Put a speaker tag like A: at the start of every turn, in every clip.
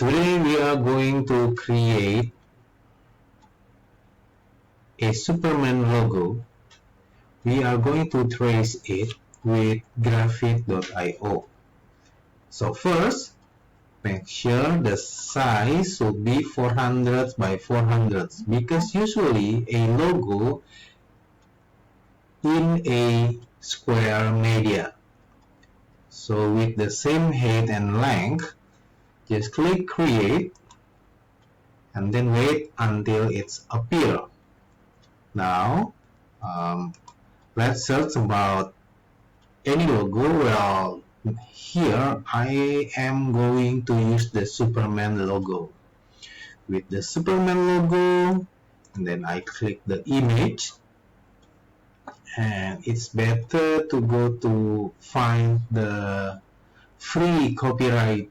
A: Today we are going to create a Superman logo. We are going to trace it with graphite.io. So first, make sure the size should be 400 by 400 because usually a logo in a square media. So with the same height and length, just click create and then wait until it's appear. Now let's search about any logo. Well, here I am going to use the Superman logo. With the Superman logo, and then I click the image, and it's better to go to find the free copyright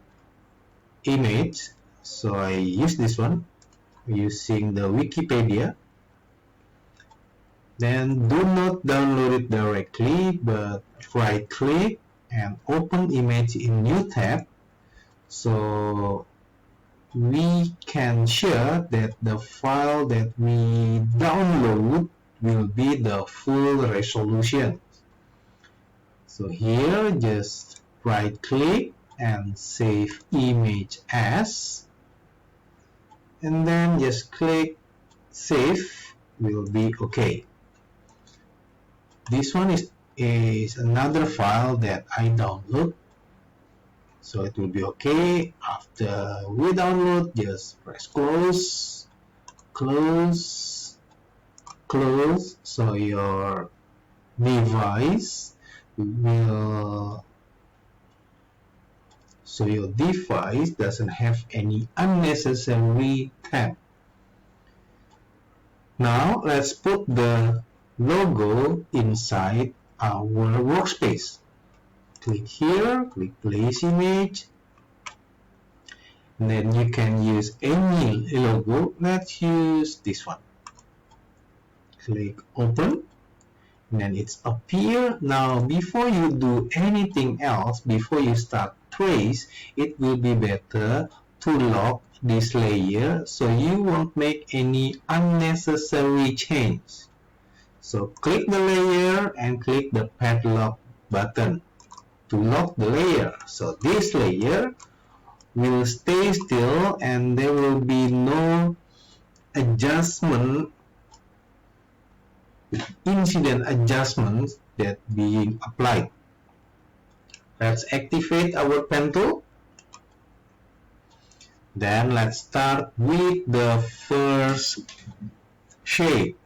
A: image. So I use this one using the Wikipedia. Then do not download it directly, but right click and open image in new tab, so we can share that the file that we download will be the full resolution. So here just right click and save image as, and then just click save, will be okay. This one is another file that I download, so it will be okay. After we download, just press close, close, close, so your device doesn't have any unnecessary tab. Now let's put the logo inside our workspace. Click here, click place image, and then you can use any logo. Let's use this one. Click open, and then it's appear. Now before you do anything else, before you start trace, it will be better to lock this layer so you won't make any unnecessary change. So click the layer and click the padlock button to lock the layer. So this layer will stay still and there will be no adjustment, incident adjustments that being applied. Let's activate our PenTool. Then let's start with the first shape.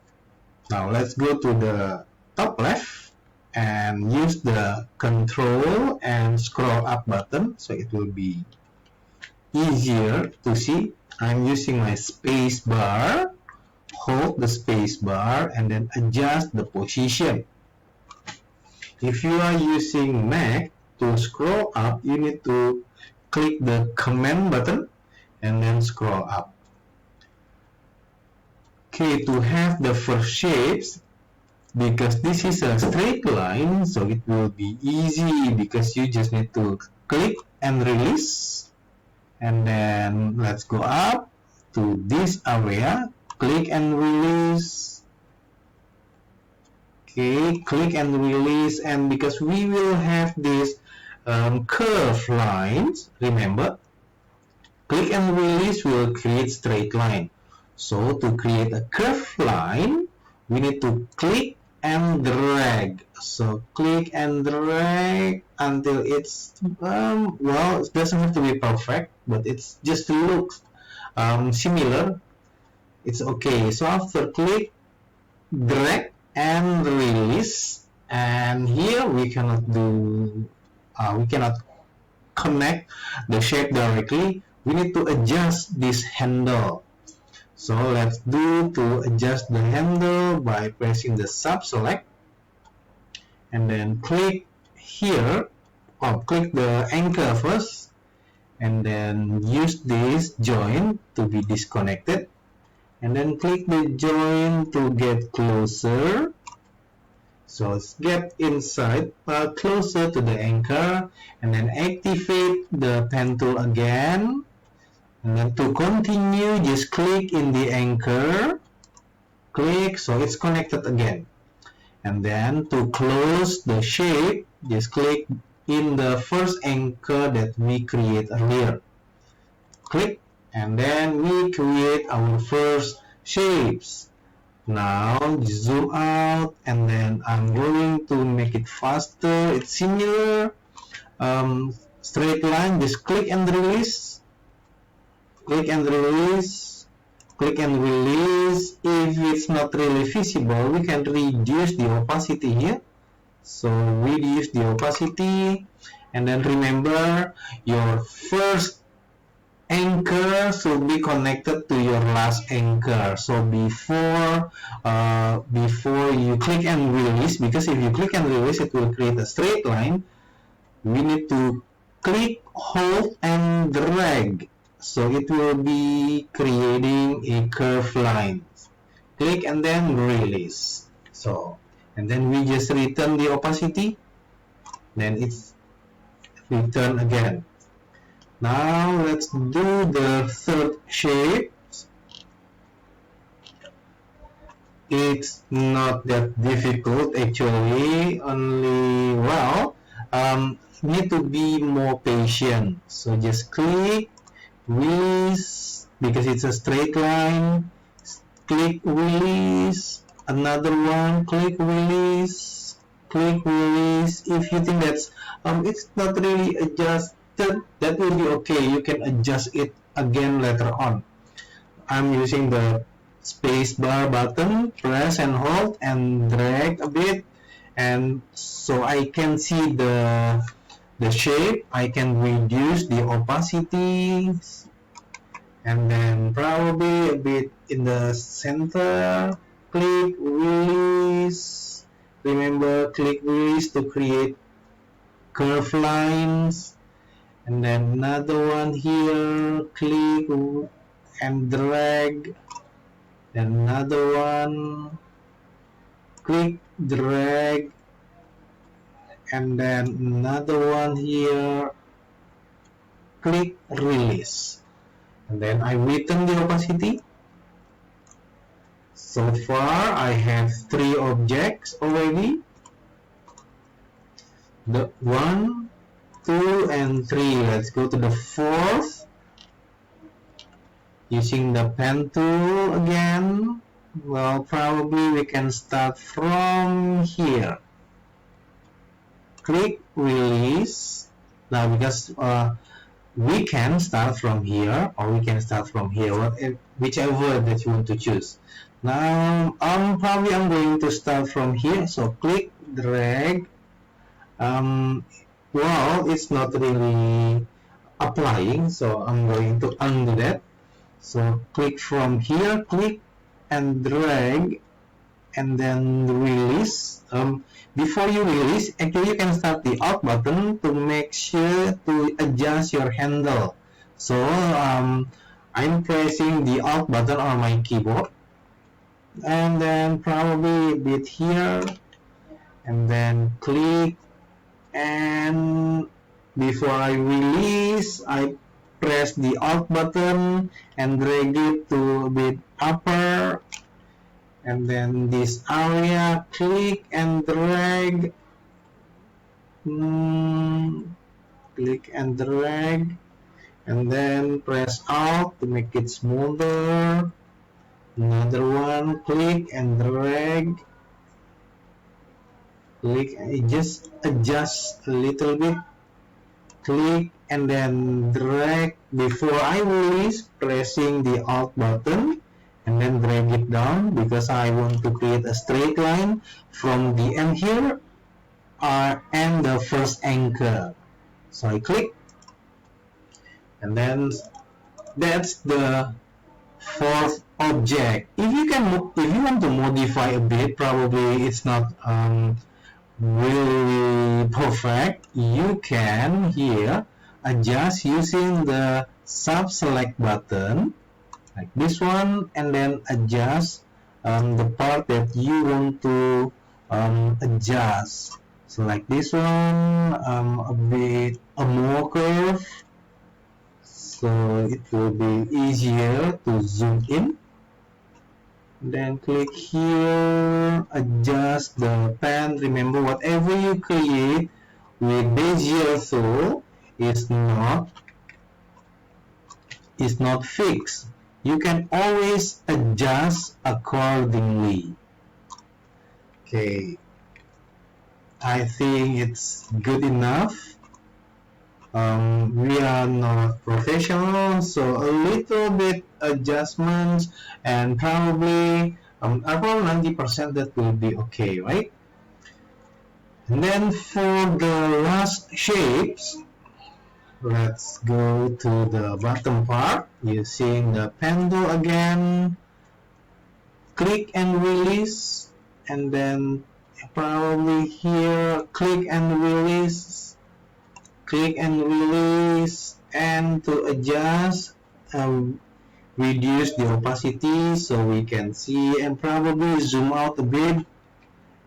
A: Now let's go to the top left and use the control and scroll up button so it will be easier to see. I'm using my space bar. Hold the space bar and then adjust the position. If you are using Mac, to scroll up you need to click the command button and then scroll up. Okay, to have the first shapes, because this is a straight line, so it will be easy because you just need to click and release, and then let's go up to this area, click and release. Okay, click and release, and because we will have these curved lines, remember, click and release will create straight line. So to create a curved line, we need to click and drag. So click and drag until it's, well, it doesn't have to be perfect, but it's just looks similar. It's okay. So after click, drag and release, and here we cannot do, we cannot connect the shape directly. We need to adjust this handle. So let's do to adjust the handle by pressing the sub select and then click here, or click the anchor first and then use this joint to be disconnected, and then click the joint to get closer. So let's get inside, closer to the anchor, and then activate the pen tool again. And then to continue, just click in the anchor, click, so it's connected again. And then to close the shape, just click in the first anchor that we create earlier. Click, and then we create our first shapes. Now zoom out, and then I'm going to make it faster. It's similar. Straight line, just click and release. Click and release. Click and release. If it's not really visible, we can reduce the opacity here. So reduce the opacity, and then remember your first anchor should be connected to your last anchor. So before you click and release, because if you click and release, it will create a straight line. We need to click, hold, and drag. So it will be creating a curved line. Click and then release. So, and then we just return the opacity. Then it's return again. Now let's do the third shape. It's not that difficult actually, only, well, need to be more patient. So just click, release, because it's a straight line, click, release, another one, click, release, click, release. If you think that's it's not really adjusted, that will be okay. You can adjust it again later on. I'm using the space bar button, press and hold and drag a bit, and so I can see the shape. I can reduce the opacity, and then probably a bit in the center. Click, release. Remember, click, release to create curved lines. And then another one here. Click and drag. Then another one. Click, drag. And then another one here. Click, release. And then I return the opacity. So far I have 3 objects already. The 1, 2, and 3. Let's go to the 4th. Using the pen tool again. Well, probably we can start from here. Click, release. Now because we can start from here, or we can start from here, whichever that you want to choose. Now probably I'm going to start from here, so click, drag. Well, it's not really applying, so I'm going to undo that. So click from here, click and drag, and then release. Before you release, actually you can start the Alt button to make sure to adjust your handle. So I'm pressing the Alt button on my keyboard, and then probably a bit here, and then click, and before I release, I press the Alt button and drag it to a bit upper. And then this area, click and drag, click and drag, and then press Alt to make it smoother. Another one, click and drag, click and just adjust a little bit, click and then drag. Before I release, pressing the Alt button and then drag it down, because I want to create a straight line from the end here and the first anchor. So I click, and then that's the 4th object. If you want to modify a bit, probably it's not really perfect, you can here adjust using the sub select button, like this one, and then adjust the part that you want to adjust. So like this one, a bit more curve, so it will be easier to zoom in. Then click here, adjust the pen. Remember, whatever you create with Bezier tool is not fixed. You can always adjust accordingly. Okay, I think it's good enough. We are not professional, so a little bit adjustments and probably around 90% that will be okay, right? And then for the last shapes, let's go to the bottom part using the PenTool again. Click and release, and then probably here click and release, and to adjust, reduce the opacity so we can see, and probably zoom out a bit,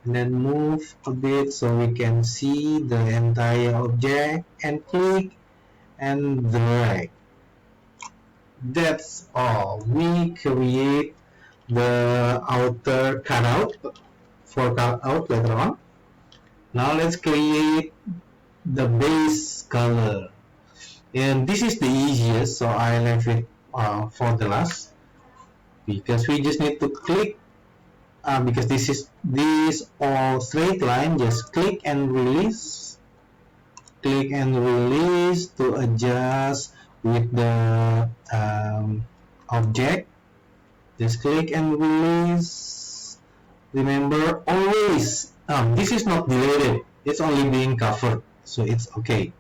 A: and then move a bit so we can see the entire object, and click and drag. That's all. We create the outer cutout for cutout later on. Now let's create the base color, and this is the easiest, so I left it for the last, because we just need to click, because this all straight line. Just click and release to adjust with the object. Just click and release. Remember, always this is not deleted, it's only being covered, so it's okay.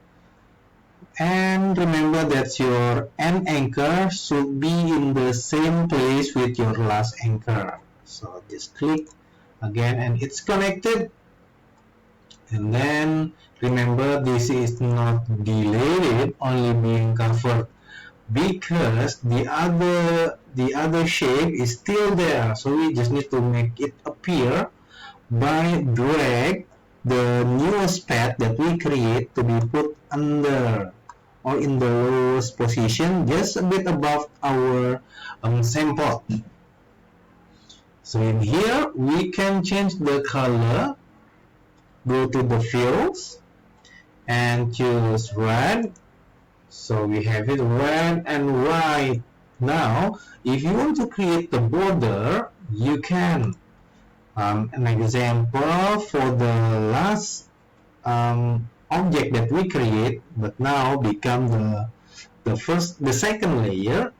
A: And remember that your end anchor should be in the same place with your last anchor. So just click again and it's connected. And then remember, this is not deleted, only being covered, because the other shape is still there. So we just need to make it appear by drag the newest path that we create to be put under or in the lowest position, just a bit above our sample. So in here we can change the color. Go to the fields and choose red. So we have it red and white. Now if you want to create the border, you can. An example for the last object that we create, but now become the second layer,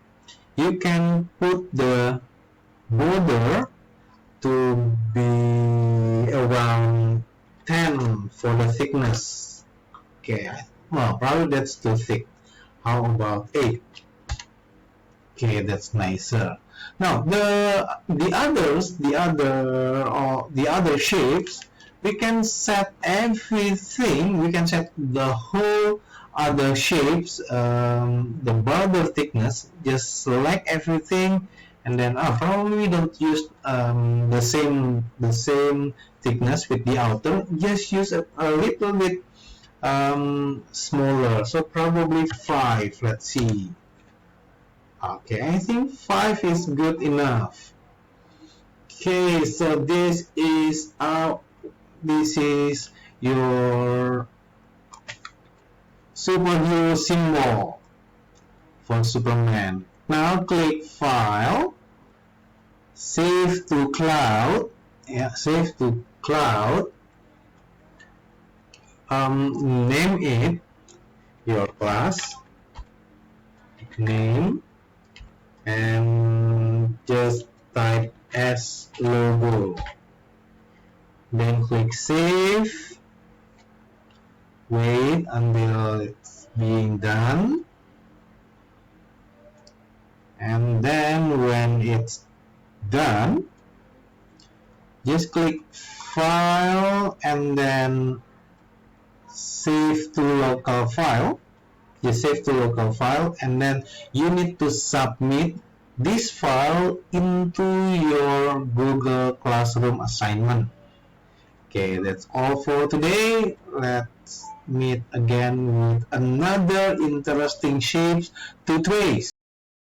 A: you can put the border to be around 10 for the thickness. Okay, well, probably that's too thick. How about 8? Okay, that's nicer. Now the other shapes, we can set everything. We can set the whole other shapes, the border thickness. Just select everything, and then probably we don't use the same thickness with the outer. Just use a little bit smaller. So probably 5. Let's see. Okay, I think 5 is good enough. Okay, so this is your superhero symbol for Superman. Now click File, Save to Cloud. Yeah, Save to Cloud. Name it your class name, and just type as logo. Then click Save. Wait until it's being done, and then when it's done, just click File and then Save to Local File. Just save to local file, and then you need to submit this file into your Google Classroom assignment. Okay, that's all for today. Let's meet again with another interesting shapes to trace.